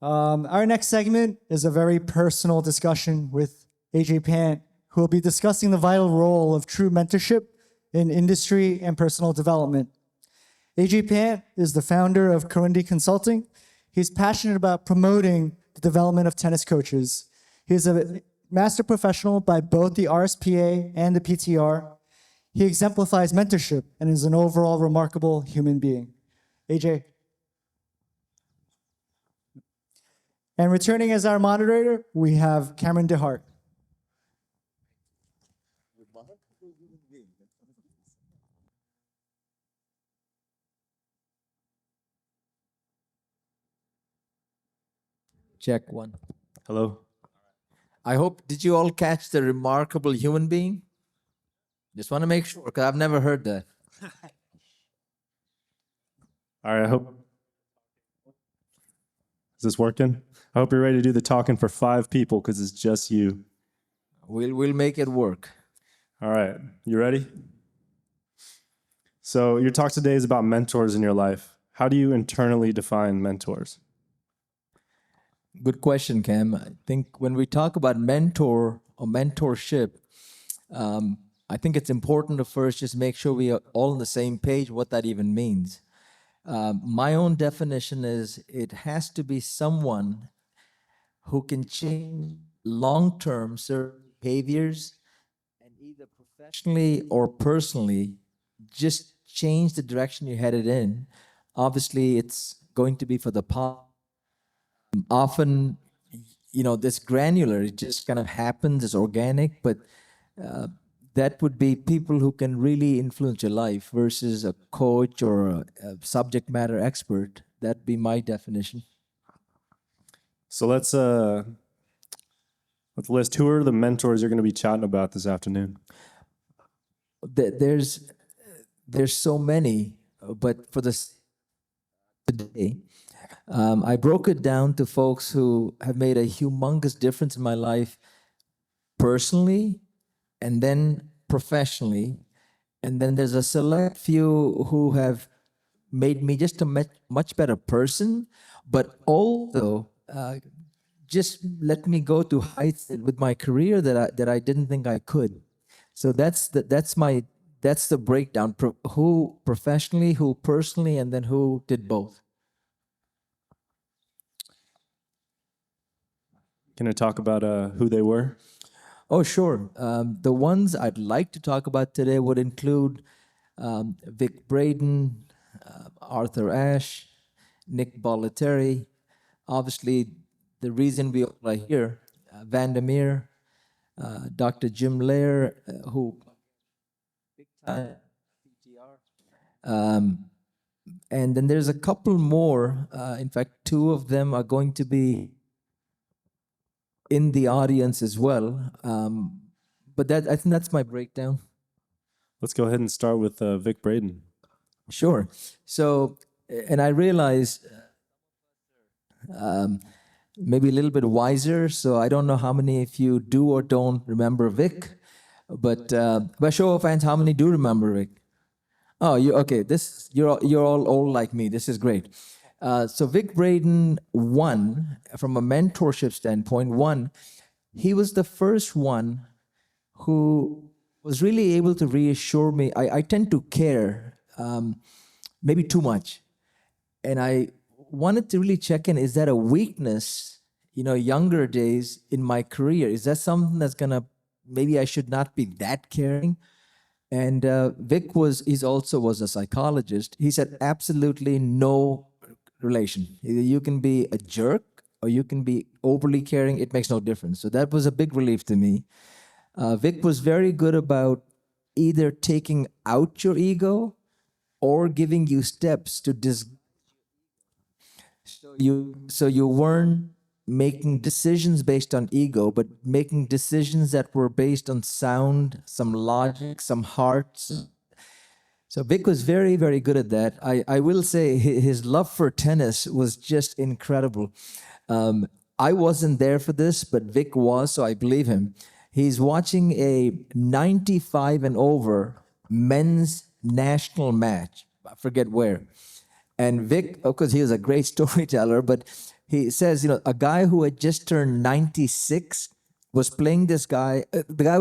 Our next segment is a very personal discussion with Ajay Pant, who will be discussing the vital role of true mentorship in industry and personal development. Ajay Pant is the founder of Kameron Consulting. He's passionate about promoting the development of tennis coaches. He is a master professional by both the RSPA and the PTR. He exemplifies mentorship and is an overall remarkable human being. AJ. And returning as our moderator, we have Kameron DeHart. Check one. Hello. I hope, did you all catch the remarkable human being? Just want to make sure, because I've never heard that. All right, I hope. Is this working? I hope you're ready to do the talking for 5 people because it's just you. We'll make it work. All right, you ready? So your talk today is about mentors in your life. How do you internally define mentors? Good question, Cam. I think when we talk about mentor or mentorship, I think it's important to first just make sure we are all on the same page what that even means. My own definition is it has to be someone who can change long-term certain behaviors and either professionally or personally just change the direction you're headed in. Obviously, it's going to be for the positive. Often, this granular, it just kind of happens, it's organic, but that would be people who can really influence your life versus a coach or a subject matter expert. That'd be my definition. So let's list who are the mentors you're going to be chatting about this afternoon. There's so many, but for this today, I broke it down to folks who have made a humongous difference in my life personally and then professionally. And then there's a select few who have made me just a much better person, but also just let me go to heights with my career that I didn't think I could. So that's the breakdown. Who professionally, who personally, and then who did both. Can I talk about who they were? Oh, sure. The ones I'd like to talk about today would include Vic Braden, Arthur Ashe, Nick Bollettieri. Obviously, the reason we all are here, Vandermeer, Dr. Jim Lair, who big time PTR. And then there's a couple more. In fact, 2 of them are going to be in the audience as well. But I think that's my breakdown. Let's go ahead and start with Vic Braden. Sure. So, and I realize maybe a little bit wiser, so I don't know how many of you do or don't remember Vic, but by show of hands, how many do remember Vic? Oh, okay. You're all old like me. This is great. So Vic Braden, from a mentorship standpoint, he was the first one who was really able to reassure me. I tend to care, maybe too much. And I wanted to really check in, is that a weakness, younger days in my career? Is that something that's maybe I should not be that caring? And Vic also was a psychologist. He said absolutely no relation. Either you can be a jerk or you can be overly caring. It makes no difference. So that was a big relief to me. Vic was very good about either taking out your ego or giving you steps to so you weren't making decisions based on ego, but making decisions that were based on sound, some logic, some heart. So Vic was very, very good at that. I will say his love for tennis was just incredible. I wasn't there for this, but Vic was, so I believe him. He's watching a 95 and over men's national match. I forget where. And Vic, of course, he was a great storyteller, but he says, a guy who had just turned 96 was playing this guy. The guy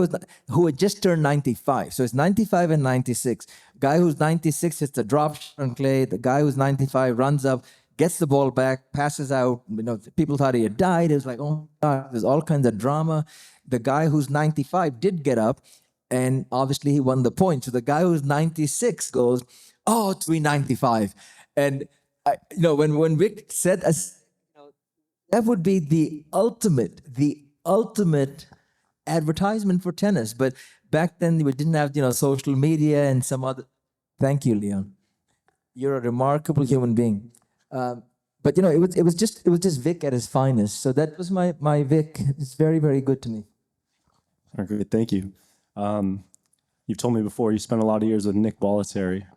who had just turned 95. So it's 95 and 96. Guy who's 96 hits the drop shot on clay. The guy who's 95 runs up, gets the ball back, passes out. People thought he had died. It was like, oh my God, there's all kinds of drama. The guy who's 95 did get up, and obviously he won the point. So the guy who's 96 goes, oh, it's 395. And when Vic said, that would be the ultimate advertisement for tennis. But back then we didn't have social media and some other. Thank you, Leon. You're a remarkable human being. But it was just Vic at his finest. So that was my Vic. It's very, very good to me. Okay, thank you. You've told me before you spent a lot of years with Nick Bollettieri. I'd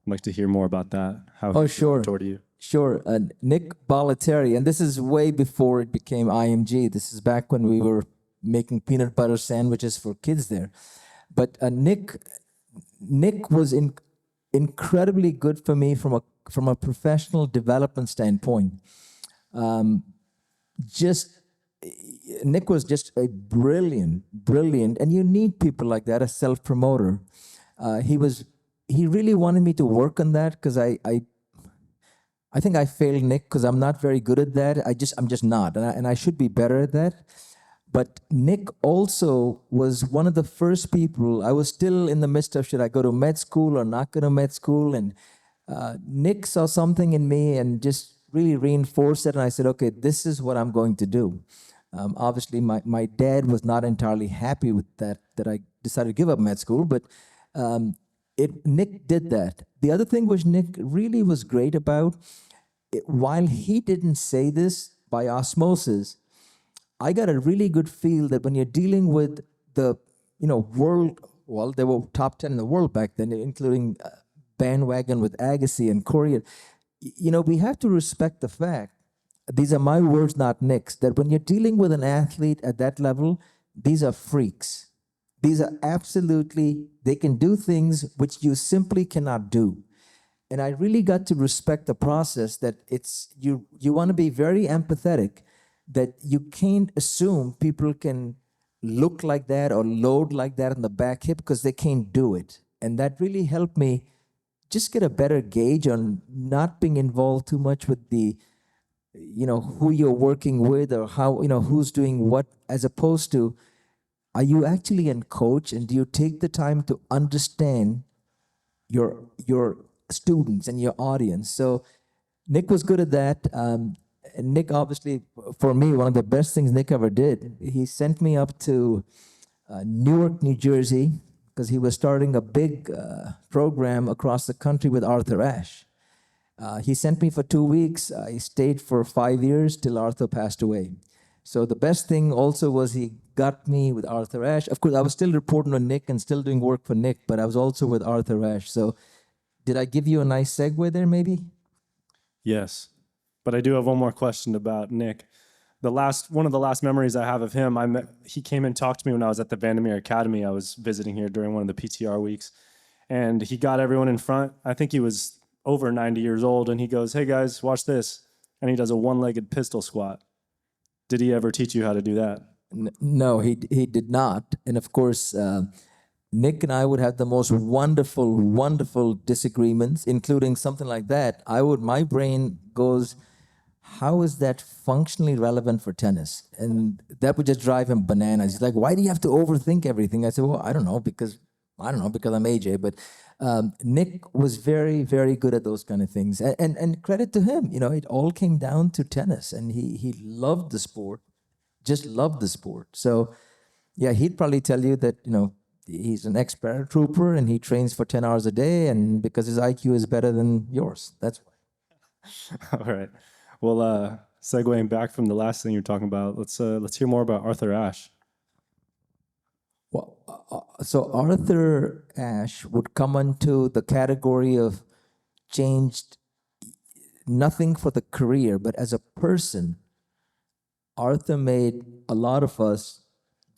like to hear more about that. How he was a mentor to you. Sure. Nick Bollettieri, and this is way before it became IMG. This is back when we were making peanut butter sandwiches for kids there. But Nick was incredibly good for me from a professional development standpoint. Nick was just a brilliant, and you need people like that, a self-promoter. He really wanted me to work on that because I think I failed Nick because I'm not very good at that. I'm just not, and I should be better at that. But Nick also was one of the first people. I was still in the midst of should I go to med school or not go to med school, and Nick saw something in me and just really reinforced it. And I said, okay, this is what I'm going to do. Obviously, my dad was not entirely happy with that I decided to give up med school, but Nick did that. The other thing which Nick really was great about, while he didn't say this by osmosis, I got a really good feel that when you're dealing with the world, well, they were top 10 in the world back then, including bandwagon with Agassi and Correa. We have to respect the fact, these are my words, not Nick's, that when you're dealing with an athlete at that level, these are freaks. These are absolutely, they can do things which you simply cannot do. And I really got to respect the process that you want to be very empathetic, that you can't assume people can look like that or load like that on the back hip because they can't do it. And that really helped me just get a better gauge on not being involved too much with the, who you're working with or how, who's doing what, as opposed to, are you actually a coach and do you take the time to understand your students and your audience? So Nick was good at that. And Nick, obviously, for me, one of the best things Nick ever did, he sent me up to Newark, New Jersey, because he was starting a big program across the country with Arthur Ashe. He sent me for 2 weeks. I stayed for 5 years till Arthur passed away. So the best thing also was he got me with Arthur Ashe. Of course, I was still reporting on Nick and still doing work for Nick, but I was also with Arthur Ashe. So did I give you a nice segue there, maybe? Yes. But I do have one more question about Nick. One of the last memories I have of him, he came and talked to me when I was at the Vandermeer Academy. I was visiting here during one of the PTR weeks. And he got everyone in front. I think he was over 90 years old. And he goes, hey guys, watch this. And he does a one-legged pistol squat. Did he ever teach you how to do that? No, he did not. And of course, Nick and I would have the most wonderful disagreements, including something like that. My brain goes, how is that functionally relevant for tennis? And that would just drive him bananas. He's like, why do you have to overthink everything? I said, well, I don't know, because I'm AJ. But Nick was very, very good at those kind of things. And credit to him, it all came down to tennis. And he loved the sport, just loved the sport. So, yeah, he'd probably tell you that, he's an ex-paratrooper and he trains for 10 hours a day, and because his IQ is better than yours. That's why. All right. Well, segueing back from the last thing you're talking about, let's hear more about Arthur Ashe. Well, so Arthur Ashe would come into the category of changed nothing for the career, but as a person, Arthur made a lot of us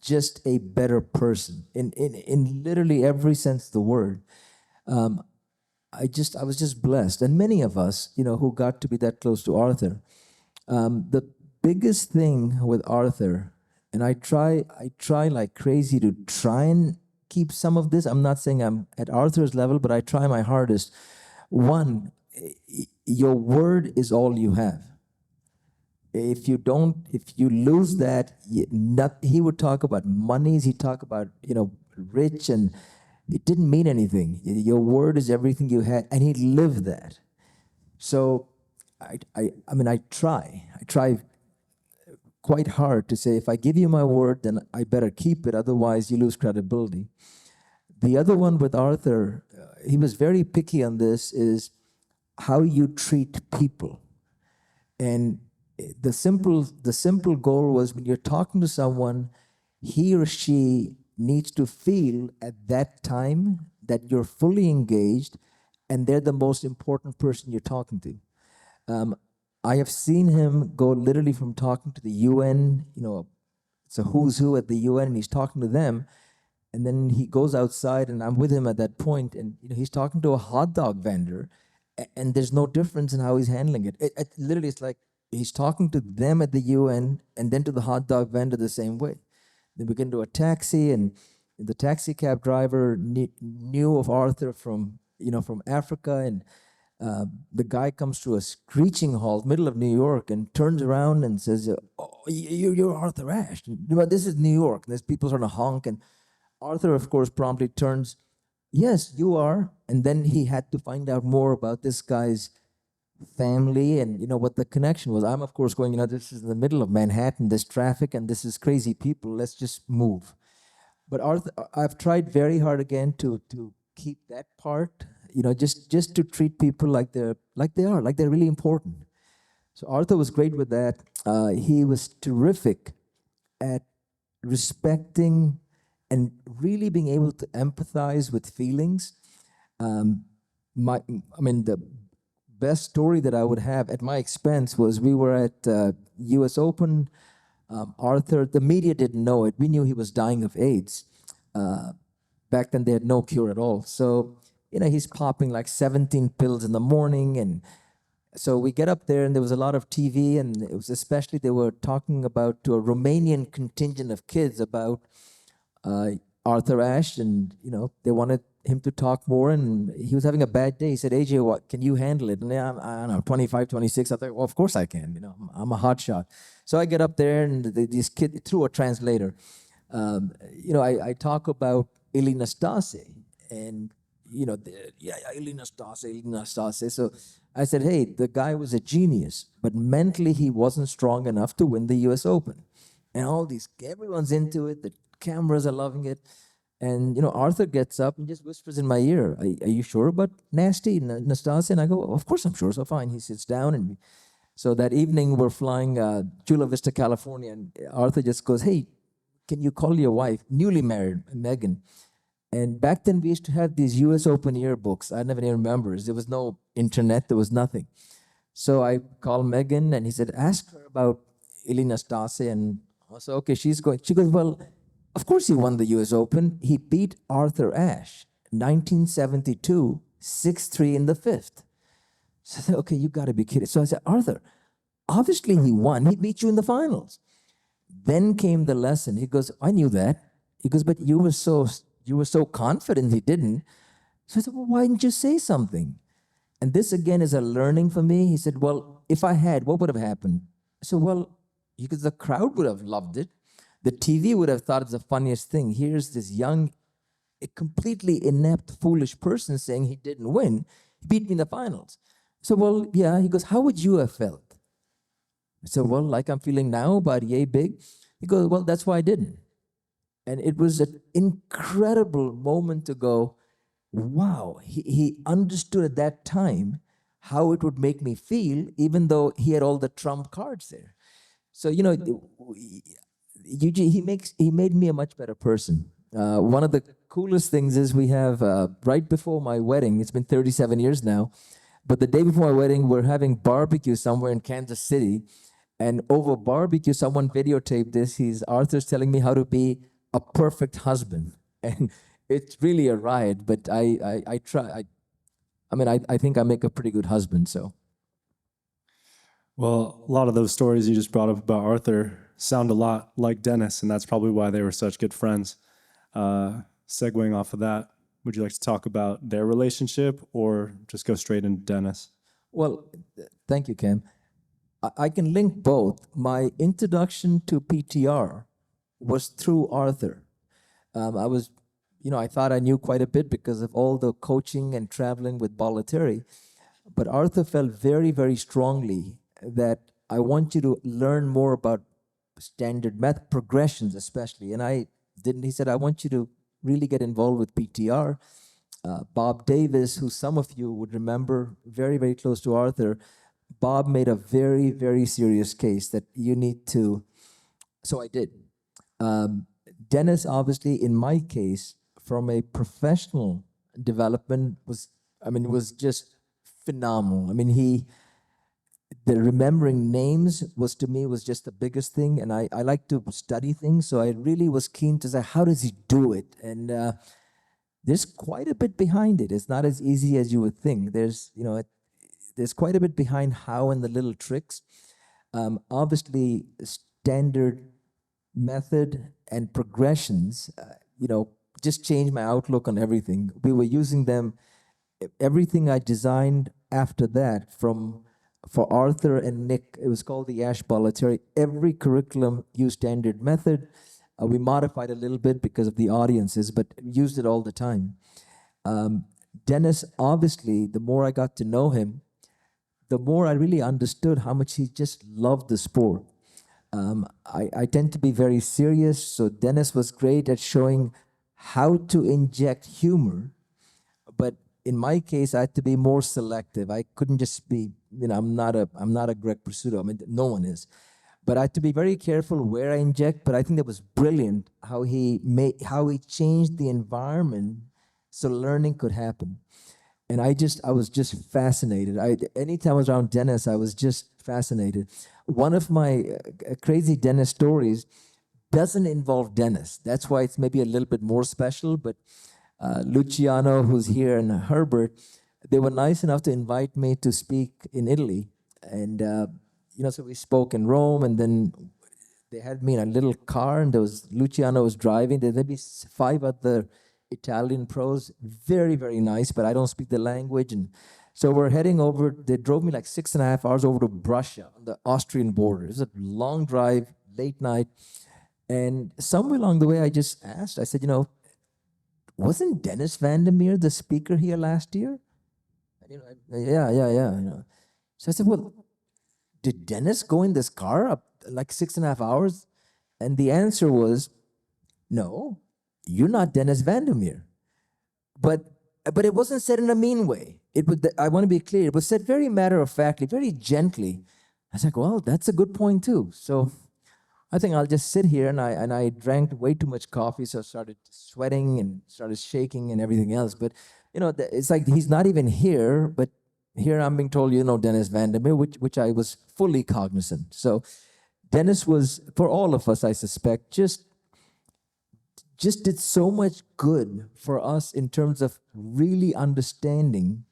just a better person in literally every sense of the word. I was just blessed, and many of us, who got to be that close to Arthur. The biggest thing with Arthur, and I try like crazy to try and keep some of this. I'm not saying I'm at Arthur's level, but I try my hardest. One, your word is all you have. If you lose that, he would talk about monies, he'd talk about, rich, and it didn't mean anything. Your word is everything you had, and he lived that. So I try quite hard to say, if I give you my word, then I better keep it, otherwise you lose credibility. The other one with Arthur, he was very picky on this, is how you treat people. And the simple goal was, when you're talking to someone, he or she needs to feel at that time that you're fully engaged and they're the most important person you're talking to. I have seen him go literally from talking to the UN, it's a who's who at the UN, and he's talking to them. And then he goes outside, and I'm with him at that point, and he's talking to a hot dog vendor, and there's no difference in how he's handling it. Literally, it's like he's talking to them at the UN, and then to the hot dog vendor the same way. Then we get into a taxi, and the taxi cab driver knew of Arthur from Africa, and the guy comes to a screeching halt, middle of New York, and turns around and says, "Oh, you're Arthur Ashe. This is New York." And there's people sort of honk, and Arthur, of course, promptly turns, "Yes, you are." And then he had to find out more about this guy's family and what the connection was. I'm, of course, going, this is in the middle of Manhattan, there's traffic, and this is crazy people. Let's just move. But Arthur, I've tried very hard again to keep that part, just to treat people like they're really important. So Arthur was great with that. He was terrific at respecting and really being able to empathize with feelings. The best story that I would have at my expense was, we were at U.S. Open. Arthur, the media didn't know it. We knew he was dying of AIDS. Back then, they had no cure at all. So, he's popping like 17 pills in the morning. And so we get up there, and there was a lot of TV, and it was especially, they were talking about, to a Romanian contingent of kids, about Arthur Ashe, and they wanted him to talk more, and he was having a bad day. He said, "AJ, what can you handle it?" And I don't know, 25, 26. I thought, well, of course I can. I'm a hot shot. So I get up there, and these kids, through a translator, I talk about Elena Stase, and Elena Stase. So I said, "Hey, the guy was a genius, but mentally he wasn't strong enough to win the U.S. Open." And everyone's into it. The cameras are loving it. And, Arthur gets up and just whispers in my ear, "Are you sure about Nasty, Nastasia?" And I go, "Of course I'm sure." So fine. He sits down, and so that evening we're flying Chula Vista, California, and Arthur just goes, "Hey, can you call your wife, newly married, Megan?" And back then we used to have these U.S. Open yearbooks. I never even remember. There was no internet. There was nothing. So I called Megan, and he said, "Ask her about Elena Stase." And I said, "Okay, she's going." She goes, "Well, of course he won the U.S. Open. He beat Arthur Ashe, 1972, 6-3 in the fifth." So I said, "Okay, you got to be kidding." So I said, "Arthur, obviously he won. He beat you in the finals." Then came the lesson. He goes, "I knew that." He goes, "But you were so confident he didn't." So I said, "Well, why didn't you say something?" And this again is a learning for me. He said, "Well, if I had, what would have happened?" I said, "Well, because the crowd would have loved it. The TV would have thought it's the funniest thing. Here's this young, a completely inept, foolish person saying he didn't win. He beat me in the finals." So, well, yeah. He goes, "How would you have felt?" I said, "Well, like I'm feeling now, about yay big." He goes, "Well, that's why I didn't." And it was an incredible moment to go, wow, he understood at that time how it would make me feel, even though he had all the trump cards there. So, he made me a much better person. One of the coolest things is, we have right before my wedding. It's been 37 years now, but the day before my wedding, we're having barbecue somewhere in Kansas City, and over barbecue, someone videotaped this. Arthur's telling me how to be a perfect husband, and it's really a riot. But I try. I think I make a pretty good husband. So. Well, a lot of those stories you just brought up about Arthur sound a lot like Dennis, and that's probably why they were such good friends. Segueing off of that, would you like to talk about their relationship or just go straight into Dennis? Well, thank you, Cam. I can link both. My introduction to PTR was through Arthur. I thought I knew quite a bit because of all the coaching and traveling with Bollettieri. But Arthur felt very, very strongly that I want you to learn more about standard math progressions, especially. And I didn't. He said, I want you to really get involved with PTR. Bob Davis, who some of you would remember, very, very close to Arthur, Bob made a very, very serious case that you need to. So I did. Dennis, obviously, in my case, from a professional development, was just phenomenal. The remembering names was to me was just the biggest thing, and I like to study things, so I really was keen to say, how does he do it? And there's quite a bit behind it. It's not as easy as you would think. There's quite a bit behind how and the little tricks. Obviously, standard method and progressions, just changed my outlook on everything. We were using them. Everything I designed after that, for Arthur and Nick, it was called the Ash Bollettieri. Every curriculum used standard method. We modified a little bit because of the audiences, but used it all the time. Dennis, obviously, the more I got to know him, the more I really understood how much he just loved the sport. I tend to be very serious, so Dennis was great at showing how to inject humor, but in my case, I had to be more selective. I couldn't just be, I'm not a Greg Pursuto. No one is. But I had to be very careful where I inject, but I think that was brilliant how he changed the environment so learning could happen. And I was just fascinated. Anytime I was around Dennis, I was just fascinated. One of my crazy Dennis stories doesn't involve Dennis. That's why it's maybe a little bit more special. But Luciano, who's here, and Herbert, they were nice enough to invite me to speak in Italy. And, so we spoke in Rome, and then they had me in a little car, and Luciano was driving. There would be 5 other Italian pros, very, very nice, but I don't speak the language. And so we're heading over. They drove me like 6.5 hours over to Brescia on the Austrian border. It was a long drive, late night. And somewhere along the way, I just asked, I said, wasn't Dennis Vandermeer the speaker here last year? And, yeah. So I said, well, did Dennis go in this car up like 6.5 hours? And the answer was, no, you're not Dennis Vandermeer. But it wasn't said in a mean way. I want to be clear. It was said very matter-of-factly, very gently. I was like, well, that's a good point too. So I think I'll just sit here, and I drank way too much coffee, so I started sweating and started shaking and everything else. But it's like he's not even here, but here I'm being told, Dennis Vandermeer, which I was fully cognizant. So Dennis was, for all of us, I suspect, just did so much good for us in terms of really understanding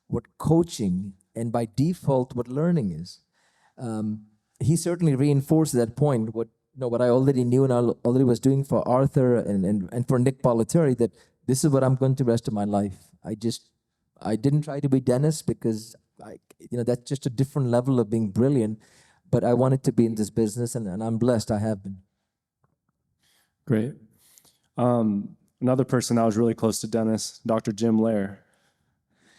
what coaching and by default what learning is. He certainly reinforced that point, what I already knew and I already was doing for Arthur and for Nick Bollettieri, that this is what I'm going to the rest of my life. I didn't try to be Dennis because that's just a different level of being brilliant, but I wanted to be in this business, and I'm blessed I have been. Great. Another person that was really close to Dennis, Dr. Jim Lair.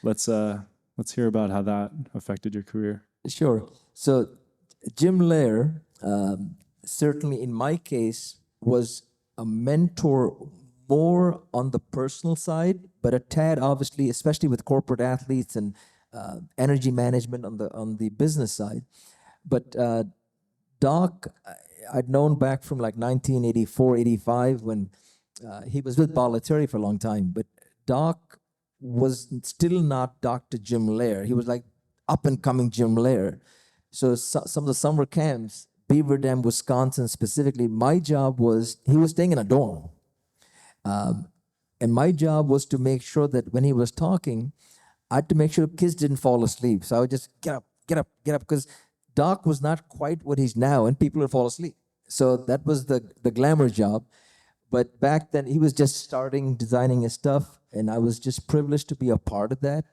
Let's hear about how that affected your career. Sure. So Jim Lair, certainly in my case, was a mentor more on the personal side, but a tad obviously, especially with corporate athletes and energy management on the business side. But Doc, I'd known back from like 1984, 85 when he was with Bollettieri for a long time. But Doc was still not Dr. Jim Lair. He was like up and coming Jim Lair. So some of the summer camps, Beaver Dam, Wisconsin specifically, my job was, he was staying in a dorm. And my job was to make sure that when he was talking, I had to make sure kids didn't fall asleep. So I would just get up, because Doc was not quite what he's now, and people would fall asleep. So that was the glamour job. But back then, he was just starting designing his stuff, and I was just privileged to be a part of that.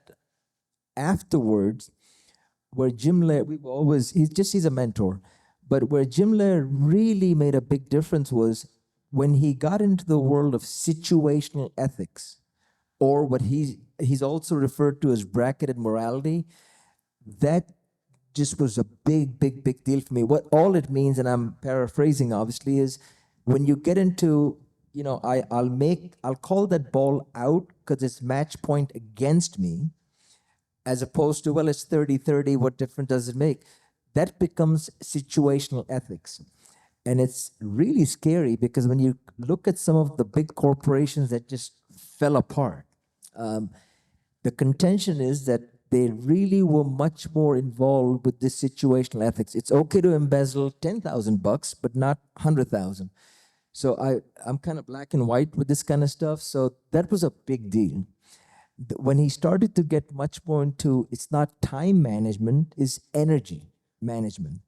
Afterwards, where Jim Lair, we've always, he's a mentor, but where Jim Lair really made a big difference was when he got into the world of situational ethics, or what he's also referred to as bracketed morality. That just was a big deal for me. What all it means, and I'm paraphrasing obviously, is when you get into, I'll call that ball out because it's match point against me, as opposed to, well, it's 30-30, what difference does it make? That becomes situational ethics. And it's really scary because when you look at some of the big corporations that just fell apart, the contention is that they really were much more involved with this situational ethics. It's okay to embezzle $10,000, but not 100,000. So I'm kind of black and white with this kind of stuff. So that was a big deal. When he started to get much more into, it's not time management, it's energy management.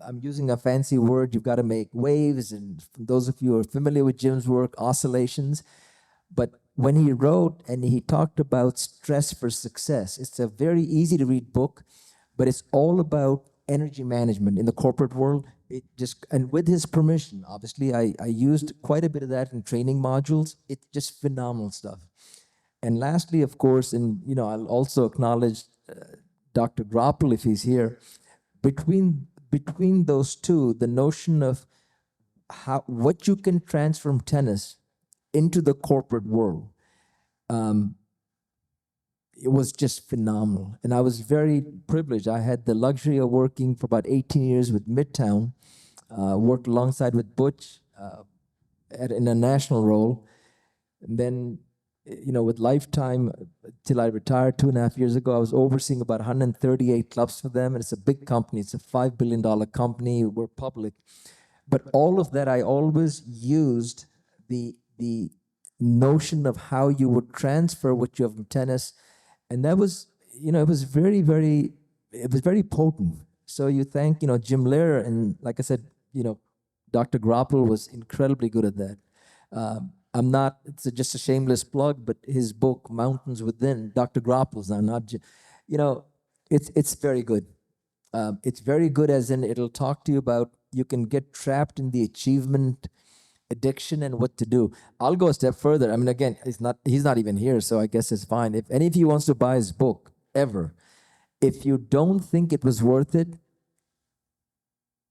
I'm using a fancy word. You've got to make waves, and for those of you who are familiar with Jim's work, oscillations. But when he wrote and he talked about stress for success, it's a very easy to read book, but it's all about energy management in the corporate world. And with his permission, obviously, I used quite a bit of that in training modules. It's just phenomenal stuff. And lastly, of course, and I'll also acknowledge Dr. Groppel if he's here. Between those two, the notion of what you can transfer from tennis into the corporate world, it was just phenomenal. And I was very privileged. I had the luxury of working for about 18 years with Midtown, worked alongside with Butch in a national role. And then, with Lifetime, till I retired 2.5 years ago, I was overseeing about 138 clubs for them. And it's a big company. It's a $5 billion company. We're public. But all of that, I always used the notion of how you would transfer what you have from tennis. And that was, it was very potent. So you thank, Jim Lair, and like I said, Dr. Groppel was incredibly good at that. I'm not, it's just a shameless plug, but his book, Mountains Within, Dr. Groppel's, I'm not, it's very good. It's very good as in it'll talk to you about, you can get trapped in the achievement addiction and what to do. I'll go a step further. I mean, again, he's not even here, so I guess it's fine. If any of you wants to buy his book, ever, if you don't think it was worth it,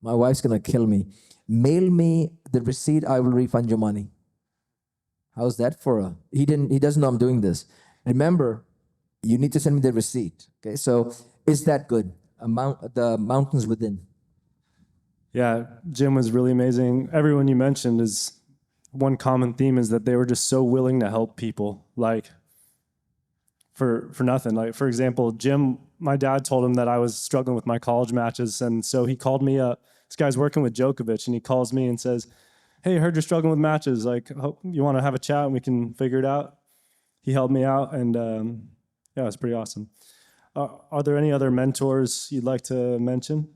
my wife's gonna kill me. Mail me the receipt, I will refund your money. How's that for a, he doesn't know I'm doing this. Remember, you need to send me the receipt. Okay, so is that good? The Mountains Within. Yeah, Jim was really amazing. Everyone you mentioned, is one common theme is that they were just so willing to help people, like for nothing. Like, for example, Jim, my dad told him that I was struggling with my college matches, and so he called me up. This guy's working with Djokovic, and he calls me and says, "Hey, I heard you're struggling with matches. Like, you want to have a chat and we can figure it out?" He helped me out, and yeah, it was pretty awesome. Are there any other mentors you'd like to mention?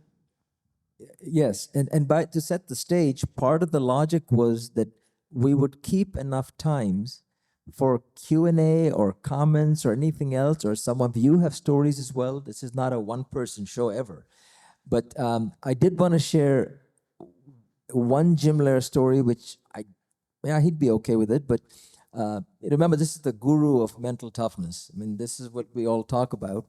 Yes, and to set the stage, part of the logic was that we would keep enough times for Q&A or comments or anything else, or some of you have stories as well. This is not a one-person show ever. But I did want to share one Jim Lair story, which he'd be okay with it. But remember, this is the guru of mental toughness. I mean, this is what we all talk about.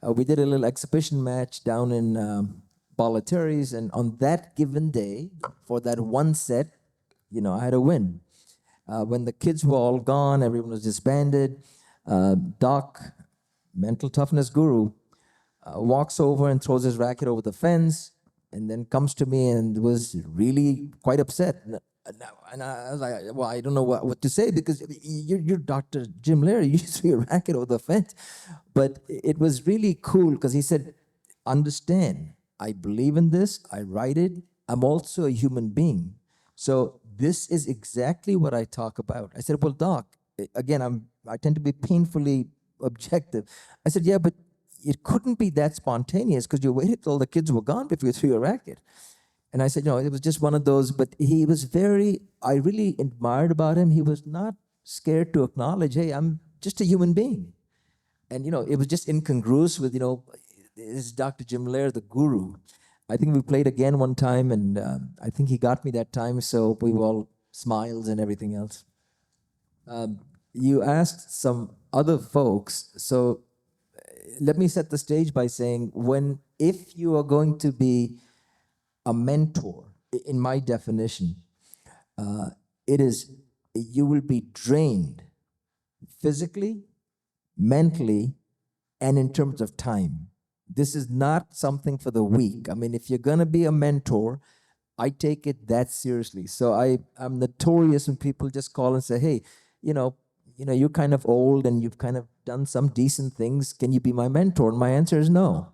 We did a little exhibition match down in Bollettieri's, and on that given day, for that one set, I had a win. When the kids were all gone, everyone was disbanded. Doc, mental toughness guru, walks over and throws his racket over the fence, and then comes to me and was really quite upset. And I was like, well, I don't know what to say, because you're Dr. Jim Lair. You threw your racket over the fence. But it was really cool because he said, understand, I believe in this. I write it. I'm also a human being. So this is exactly what I talk about. I said, well, Doc, again, I tend to be painfully objective. I said, yeah, but it couldn't be that spontaneous because you waited till the kids were gone before you threw your racket. And I said, no, it was just one of those. But he was I really admired about him. He was not scared to acknowledge, hey, I'm just a human being. And, it was just incongruous with, this is Dr. Jim Lair, the guru. I think we played again one time, and I think he got me that time. So we were all smiles and everything else. You asked some other folks. So let me set the stage by saying, if you are going to be a mentor, in my definition, it is you will be drained physically, mentally, and in terms of time. This is not something for the weak. I mean, if you're going to be a mentor, I take it that seriously. So I'm notorious when people just call and say, hey, you're kind of old and you've kind of done some decent things. Can you be my mentor? And my answer is no.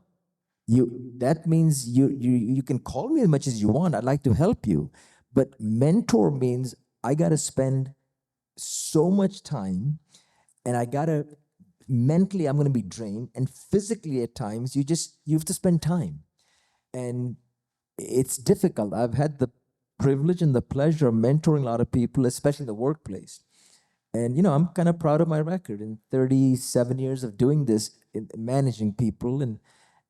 That means you can call me as much as you want. I'd like to help you. But mentor means I got to spend so much time, and mentally I'm going to be drained, and physically at times you have to spend time. And it's difficult. I've had the privilege and the pleasure of mentoring a lot of people, especially in the workplace. And I'm kind of proud of my record in 37 years of doing this, in managing people, and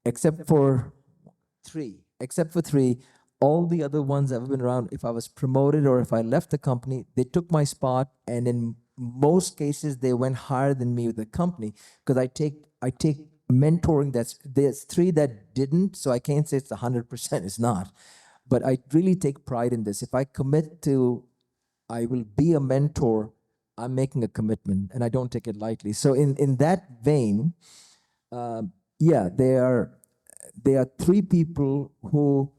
except for three, all the other ones I've been around, if I was promoted or if I left the company, they took my spot, and in most cases they went higher than me with the company, because I take mentoring. There's three that didn't, so I can't say it's 100%. It's not, but I really take pride in this. If I commit to, I will be a mentor, I'm making a commitment, and I don't take it lightly. So in that vein, there are three people who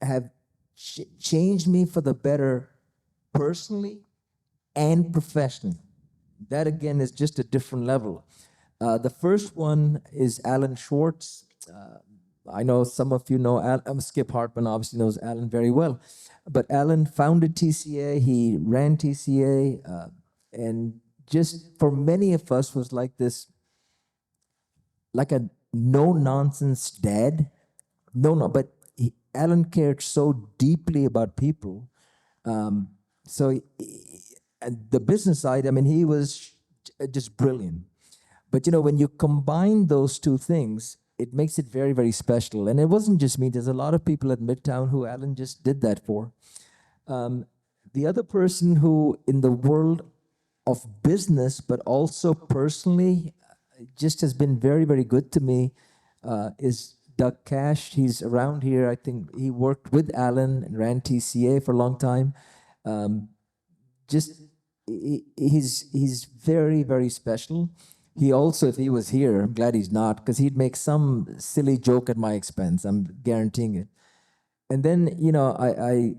have changed me for the better, personally and professionally. That again is just a different level. The first one is Alan Schwartz. I know some of you know Skip Hartman obviously knows Alan very well. But Alan founded TCA, he ran TCA, and just for many of us was like a no-nonsense dad. But Alan cared so deeply about people. And the business side, I mean, he was just brilliant. But when you combine those two things, it makes it very, very special. And it wasn't just me. There's a lot of people at Midtown who Alan just did that for. The other person who, in the world of business, but also personally, just has been very, very good to me, is Doug Cash. He's around here. I think he worked with Alan and ran TCA for a long time. He's very, very special. He also, if he was here, I'm glad he's not, because he'd make some silly joke at my expense. I'm guaranteeing it. And then,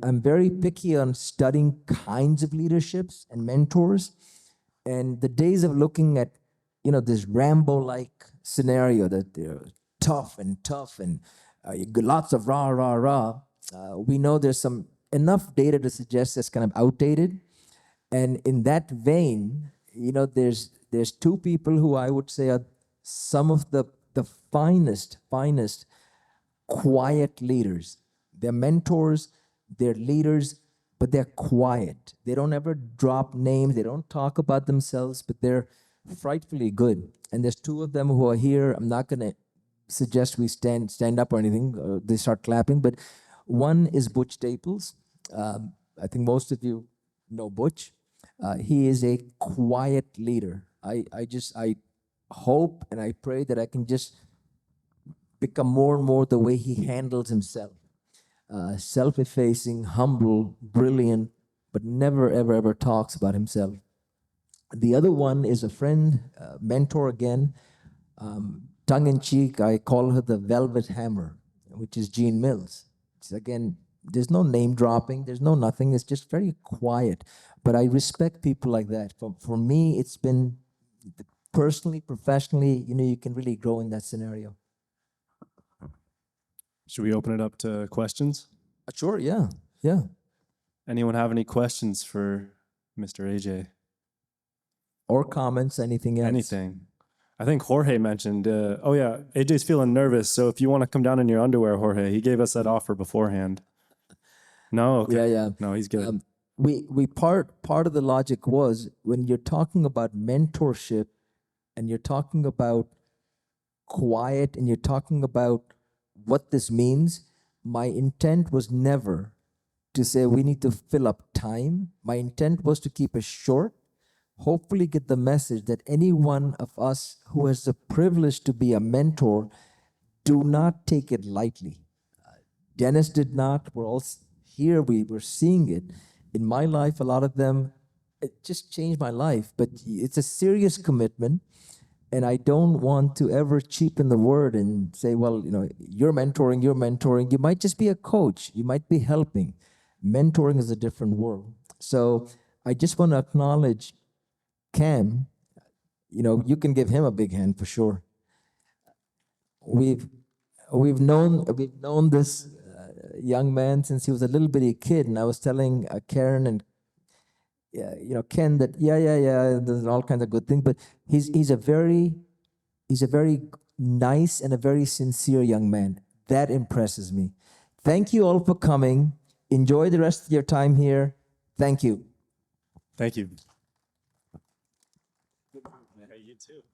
I'm very picky on studying kinds of leaderships and mentors. And the days of looking at, this Rambo-like scenario that they're tough and lots of rah, rah, rah. We know there's enough data to suggest that's kind of outdated. And in that vein, there's two people who I would say are some of the finest quiet leaders. They're mentors, they're leaders, but they're quiet. They don't ever drop names, they don't talk about themselves, but they're frightfully good. And there's two of them who are here. I'm not going to suggest we stand up or anything, they start clapping, but one is Butch Staples. I think most of you know Butch. He is a quiet leader. I hope and I pray that I can just become more and more the way he handles himself. Self-effacing, humble, brilliant, but never, ever, ever talks about himself. The other one is a friend, mentor again. Tongue-in-cheek, I call her the Velvet Hammer, which is Jean Mills. Again, there's no name dropping, there's no nothing, it's just very quiet. But I respect people like that. For me, it's been personally, professionally, you can really grow in that scenario. Should we open it up to questions? Sure, yeah. Anyone have any questions for Mr. AJ? Or comments, anything else? Anything. I think Jorge mentioned, oh yeah, AJ's feeling nervous. So if you want to come down in your underwear, Jorge, he gave us that offer beforehand. No, okay. Yeah, yeah. No, he's good. We part of the logic was when you're talking about mentorship and you're talking about quiet and you're talking about what this means, my intent was never to say we need to fill up time. My intent was to keep it short, hopefully get the message that any one of us who has the privilege to be a mentor, do not take it lightly. Dennis did not. We're all here. We were seeing it in my life. A lot of them, it just changed my life. But it's a serious commitment, and I don't want to ever cheapen the word and say, "Well, you're mentoring. You're mentoring." You might just be a coach. You might be helping. Mentoring is a different world. So I just want to acknowledge Cam. You can give him a big hand for sure. We've known this young man since he was a little bitty kid, and I was telling Karen and Ken that yeah, there's all kinds of good things, but he's a very nice and a very sincere young man. That impresses me. Thank you all for coming. Enjoy the rest of your time here. Thank you. Thank you. You too.